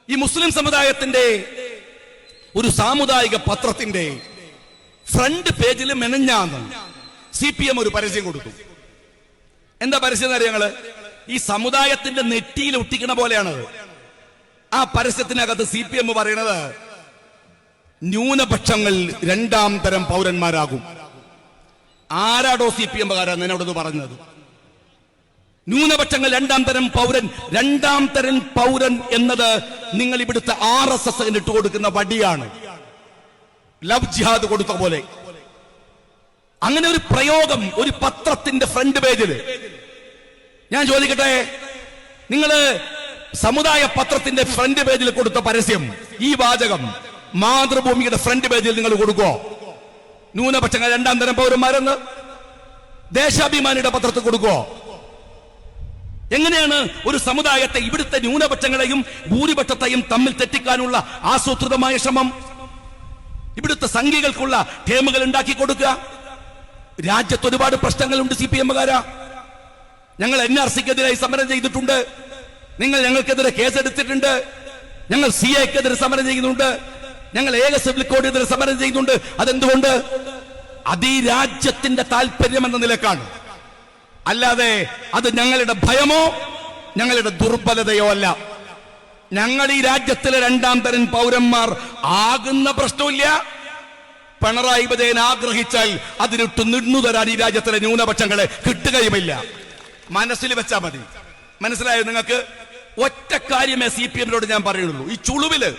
ഈ മുസ്ലിം സമുദായത്തിന്റെ ഒരു സാമുദായിക പത്രത്തിന്റെ ഫ്രണ്ട് പേജിൽ മെനഞ്ഞാന്ന് CPM ഒരു പരസ്യം കൊടുത്തു. എന്താ പരസ്യം എന്നറിയാം ഞങ്ങള്? ഈ സമുദായത്തിന്റെ നെറ്റിയിൽ ഒട്ടിക്കണ പോലെയാണത്. ആ പരസ്യത്തിനകത്ത് CPM പറയണത് ന്യൂനപക്ഷങ്ങൾ രണ്ടാം തരം പൗരന്മാരാകും. ആരാടോ CPM എന്നോട് പറഞ്ഞത്? ന്യൂനപക്ഷങ്ങൾ രണ്ടാം തരം പൗരൻ. രണ്ടാം തരം പൗരൻ എന്നത് നിങ്ങൾ ഇവിടുത്തെ RSS ഇട്ട് കൊടുക്കുന്ന വടിയാണ്. ലവ് ജിഹാദ് കൊടുത്ത പോലെ അങ്ങനെ ഒരു പ്രയോഗം ഒരു പത്രത്തിന്റെ ഫ്രണ്ട് പേജിൽ. ഞാൻ ചോദിക്കട്ടെ, നിങ്ങള് സമുദായ പത്രത്തിന്റെ ഫ്രണ്ട് പേജിൽ കൊടുത്ത പരസ്യം, ഈ വാചകം മാതൃഭൂമിയുടെ ഫ്രണ്ട് പേജിൽ നിങ്ങൾ കൊടുക്കോ? ന്യൂനപക്ഷങ്ങൾ രണ്ടാം തരം പൗരന്മാരെന്ന് ദേശാഭിമാനിയുടെ പത്രത്തിൽ കൊടുക്കോ? എങ്ങനെയാണ് ഒരു സമുദായത്തെ, ഇവിടുത്തെ ന്യൂനപക്ഷങ്ങളെയും ഭൂരിപക്ഷത്തെയും തമ്മിൽ തെറ്റിക്കാനുള്ള ആസൂത്രിതമായ ശ്രമം? ഇവിടുത്തെ സംഘികൾക്കുള്ള ടേമുകൾ ഉണ്ടാക്കി കൊടുക്കുക. രാജ്യത്ത് ഒരുപാട് പ്രശ്നങ്ങളുണ്ട്. CPM ഞങ്ങൾ NRC-ക്കെതിരായി സമരം ചെയ്തിട്ടുണ്ട്. നിങ്ങൾ ഞങ്ങൾക്കെതിരെ കേസെടുത്തിട്ടുണ്ട്. ഞങ്ങൾ CA-ക്കെതിരെ സമരം ചെയ്യുന്നുണ്ട്. ഞങ്ങൾ ഏക സിവിൽ കോഡിനെതിരെ സമരം ചെയ്യുന്നുണ്ട്. അതെന്തുകൊണ്ട്? അത് ഈ രാജ്യത്തിന്റെ താല്പര്യം എന്ന നിലക്കാണ്. അല്ലാതെ അത് ഞങ്ങളുടെ ഭയമോ ഞങ്ങളുടെ ദുർബലതയോ അല്ല. ഞങ്ങൾ ഈ രാജ്യത്തിലെ രണ്ടാം തരം പൗരന്മാർ ആകുന്ന പ്രശ്നമില്ല. പിണറായി വിജയൻ ആഗ്രഹിച്ചാൽ അതിനിട്ട് നിന്നു തരാൻ ഈ രാജ്യത്തിലെ ന്യൂനപക്ഷങ്ങളെ കിട്ടുകയുമില്ല. മനസ്സിൽ വെച്ചാൽ മതി. മനസ്സിലായോ നിങ്ങൾക്ക്? ഒറ്റ കാര്യമേ CPM-നോട് ഞാൻ പറയുള്ളൂ. ഈ ചുളുവില്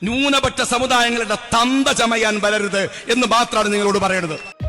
ന്യൂനപക്ഷ സമുദായങ്ങളുടെ തന്ത ചമയാൻ വരരുത് എന്ന് മാത്രമാണ് നിങ്ങളോട് പറയുന്നത്.